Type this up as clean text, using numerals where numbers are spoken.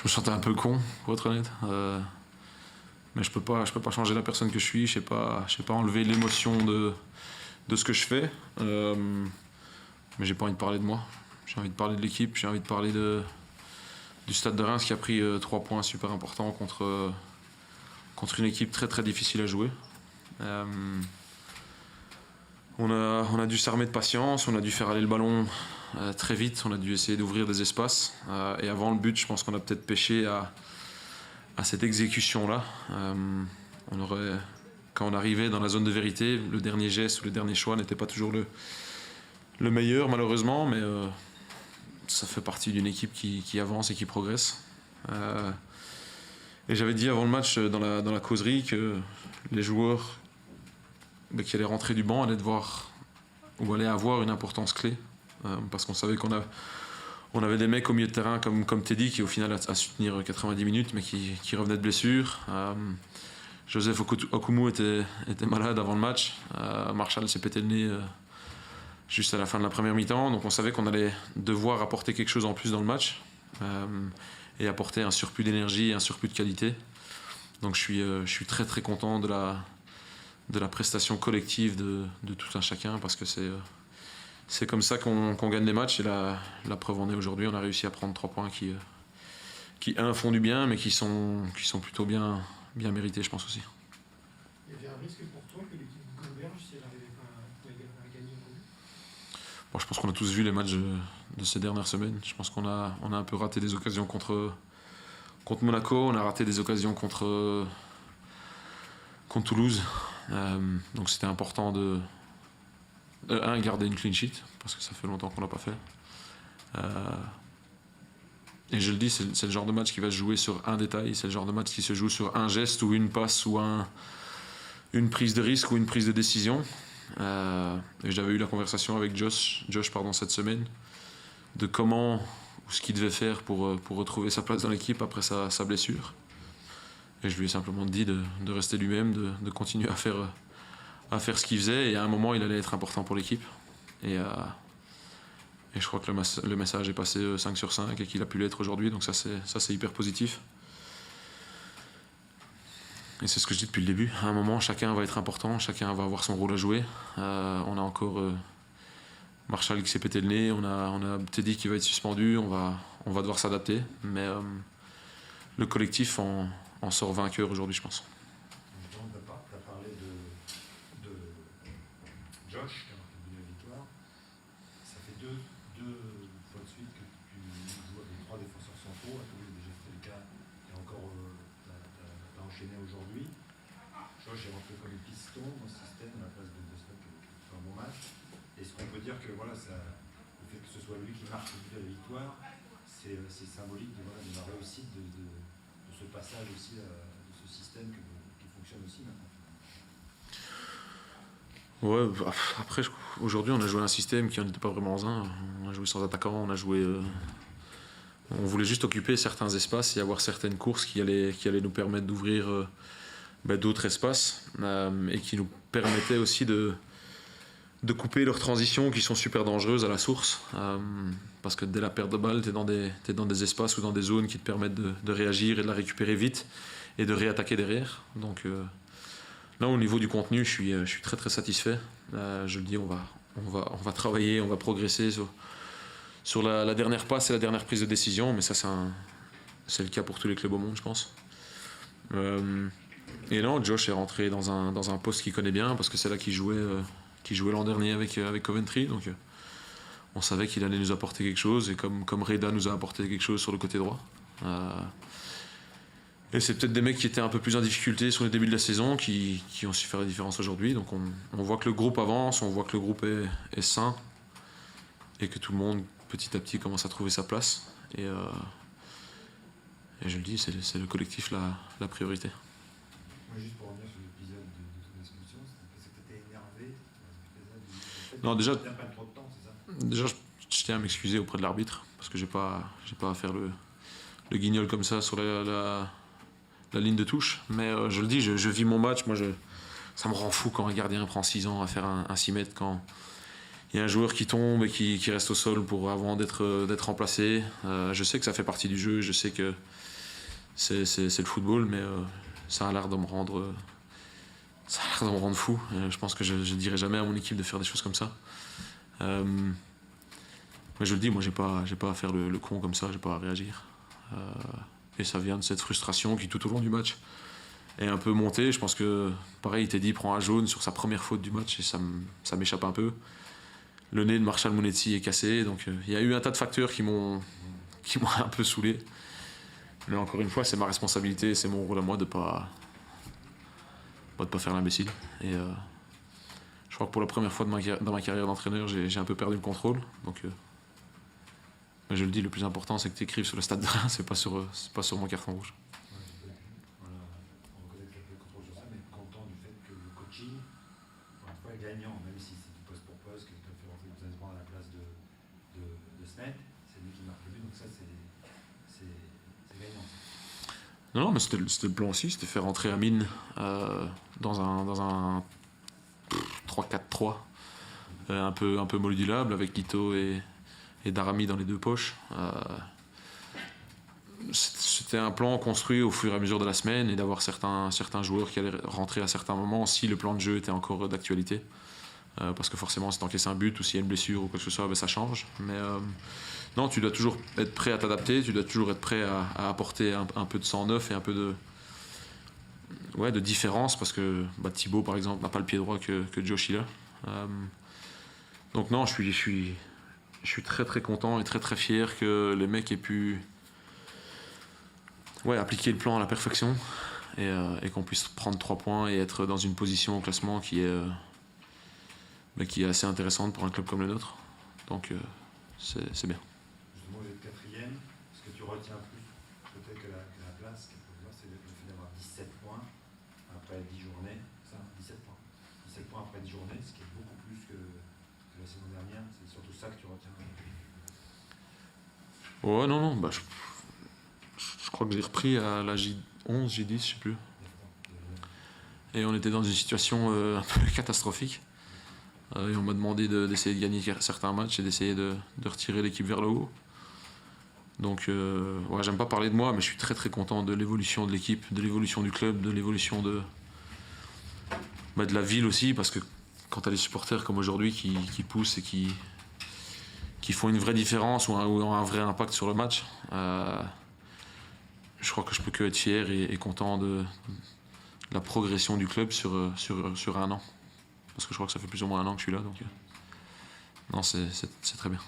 Je me sentais un peu con, pour être honnête. Mais je peux pas changer la personne que je suis. Je sais pas enlever l'émotion de ce que je fais. Mais j'ai pas envie de parler de moi. J'ai envie de parler de l'équipe. J'ai envie de parler du Stade de Reims qui a pris 3 points super importants contre une équipe très très difficile à jouer. On a dû s'armer de patience, on a dû faire aller le ballon très vite, on a dû essayer d'ouvrir des espaces. Et avant le but, je pense qu'on a peut-être péché à cette exécution-là. Quand on arrivait dans la zone de vérité, le dernier geste ou le dernier choix n'était pas toujours le meilleur, malheureusement, mais ça fait partie d'une équipe qui avance et qui progresse. Et j'avais dit avant le match dans la causerie que les joueurs qui allaient rentrer du banc allaient allaient avoir une importance clé. Parce qu'on savait on avait des mecs au milieu de terrain comme Teddy qui au final a su tenir 90 minutes mais qui revenait de blessure. Joseph Okumu était malade avant le match. Marshall s'est pété le nez juste à la fin de la première mi-temps. Donc on savait qu'on allait devoir apporter quelque chose en plus dans le match. Et apporter un surplus d'énergie et un surplus de qualité. Donc je suis très très content de la prestation collective de tout un chacun parce que c'est comme ça qu'on gagne les matchs et la preuve en est aujourd'hui. On a réussi à prendre 3 points qui font du bien mais qui sont plutôt bien mérités, je pense aussi. Il y avait un risque pour toi que l'équipe de Gauberge, si elle n'arrivait pas à gagner aujourd'hui? Bon, je pense qu'on a tous vu les matchs de ces dernières semaines. Je pense qu'on a un peu raté des occasions contre Monaco, on a raté des occasions contre Toulouse. Donc c'était important de garder une clean sheet, parce que ça fait longtemps qu'on l'a pas fait. Et je le dis, c'est le genre de match qui va se jouer sur un détail, c'est le genre de match qui se joue sur un geste ou une passe ou une prise de risque ou une prise de décision. Et j'avais eu la conversation avec Josh cette semaine de comment ou ce qu'il devait faire pour retrouver sa place dans l'équipe après sa blessure. Et je lui ai simplement dit de rester lui-même, de continuer à faire ce qu'il faisait. Et à un moment, il allait être important pour l'équipe. Et je crois que le message est passé 5 sur 5 et qu'il a pu l'être aujourd'hui. Donc ça, c'est hyper positif. Et c'est ce que je dis depuis le début. À un moment, chacun va être important, chacun va avoir son rôle à jouer. On a encore Marshall qui s'est pété le nez, on a Teddy qui va être suspendu, on va devoir s'adapter. Mais le collectif en sort vainqueur aujourd'hui, je pense. Tu as parlé de Josh qui a marqué la victoire. Ça fait deux fois de suite que tu joues avec 3 défenseurs centraux. À Toulouse, déjà c'était le cas. Et encore, tu as enchaîné aujourd'hui. Josh est rentré comme piston dans ce système à la place de Stock qui fait un bon match. Est-ce qu'on peut dire que le fait que ce soit lui qui marque le but de la victoire, c'est symbolique de la réussite de ce passage aussi, de ce système qui fonctionne aussi maintenant? Ouais, après, aujourd'hui, on a joué un système qui n'en était pas vraiment un. On a joué sans attaquant, on voulait juste occuper certains espaces et avoir certaines courses qui allaient nous permettre d'ouvrir d'autres espaces et qui nous permettaient aussi de couper leurs transitions qui sont super dangereuses à la source. Parce que dès la perte de balle, t'es dans des espaces ou dans des zones qui te permettent de réagir et de la récupérer vite et de réattaquer derrière. Donc là, au niveau du contenu, je suis très très satisfait. Je le dis, on va travailler, on va progresser sur la dernière passe et la dernière prise de décision, mais ça c'est le cas pour tous les clubs au monde, je pense. Et non, Josh est rentré dans un poste qu'il connaît bien, parce que c'est là qu'il jouait l'an dernier avec Coventry, donc on savait qu'il allait nous apporter quelque chose, et comme Reda nous a apporté quelque chose sur le côté droit. Et c'est peut-être des mecs qui étaient un peu plus en difficulté sur le début de la saison, qui ont su faire la différence aujourd'hui. Donc on voit que le groupe avance, on voit que le groupe est sain, et que tout le monde, petit à petit, commence à trouver sa place. Et je le dis, c'est le collectif la priorité. Juste pour revenir sur l'épisode de ton expulsion, c'était parce que tu étais énervé. Non, déjà, tu n'as pas trop de temps, c'est ça? Déjà, je tiens à m'excuser auprès de l'arbitre, parce que j'ai pas à faire le guignol comme ça sur la ligne de touche. Mais je le dis, je vis mon match. Moi, ça me rend fou quand un gardien prend 6 ans à faire un 6 mètres, quand il y a un joueur qui tombe et qui reste au sol avant d'être remplacé. Je sais que ça fait partie du jeu, je sais que c'est le football, mais ça a l'air de me rendre fou. Je pense que je dirais jamais à mon équipe de faire des choses comme ça. Mais je le dis, moi j'ai pas à faire le con comme ça, j'ai pas à réagir. Et ça vient de cette frustration qui tout au long du match est un peu montée. Je pense que pareil, Teddy prend un jaune sur sa première faute du match et ça m'échappe un peu. Le nez de Marshall Monetti est cassé, donc il y a eu un tas de facteurs qui m'ont un peu saoulé. Mais encore une fois, c'est ma responsabilité, c'est mon rôle à moi de pas faire l'imbécile. Et je crois que pour la première fois dans ma carrière d'entraîneur, j'ai un peu perdu le contrôle. Donc, mais je le dis, le plus important, c'est que tu écrives sur le stade de Reims, c'est pas sur mon carton rouge. Voilà, on reconnaît qu'il y a peu de contrôle sur ça, mais content du fait que le coaching, encore une fois, est gagnant, même si c'est du poste pour poste, que tu as fait rentrer Bouzazban à la place de Smet, c'est lui qui marque le but, donc ça, c'est gagnant. Non, mais c'était le plan aussi, c'était faire rentrer Amine dans un 3-4-3 un peu modulable avec Guito et Darami dans les deux poches. C'était un plan construit au fur et à mesure de la semaine et d'avoir certains joueurs qui allaient rentrer à certains moments si le plan de jeu était encore d'actualité. Parce que forcément, si tu encaisses un but ou s'il y a une blessure ou quoi que ce soit, ben ça change. Mais non, tu dois toujours être prêt à t'adapter, tu dois toujours être prêt à apporter un peu de sang neuf et un peu de différence, parce que Thibaut, par exemple, n'a pas le pied droit que Josh il a. Donc non, je suis très très content et très très fier que les mecs aient pu appliquer le plan à la perfection et qu'on puisse prendre 3 points et être dans une position au classement qui est assez intéressante pour un club comme le nôtre. Donc c'est bien. Justement, vous êtes quatrième. Ce que tu retiens plus peut-être que la place, c'est le fait d'avoir 17 points après 10 journées. Ça, 17 points. 17 points après 10 journées, ce qui est beaucoup plus que la saison dernière. C'est surtout ça que tu retiens. Ouais, non. Je crois que j'ai repris à la J11, J10, je sais plus. Et on était dans une situation un peu catastrophique. Et on m'a demandé d'essayer de gagner certains matchs et d'essayer de retirer l'équipe vers le haut. Donc, j'aime pas parler de moi, mais je suis très très content de l'évolution de l'équipe, de l'évolution du club, de l'évolution de la ville aussi, parce que quand tu as des supporters comme aujourd'hui qui poussent et qui font une vraie différence ou ont un vrai impact sur le match, je crois que je peux que être fier et content de la progression du club sur un an. Parce que je crois que ça fait plus ou moins un an que je suis là, donc non, c'est très bien.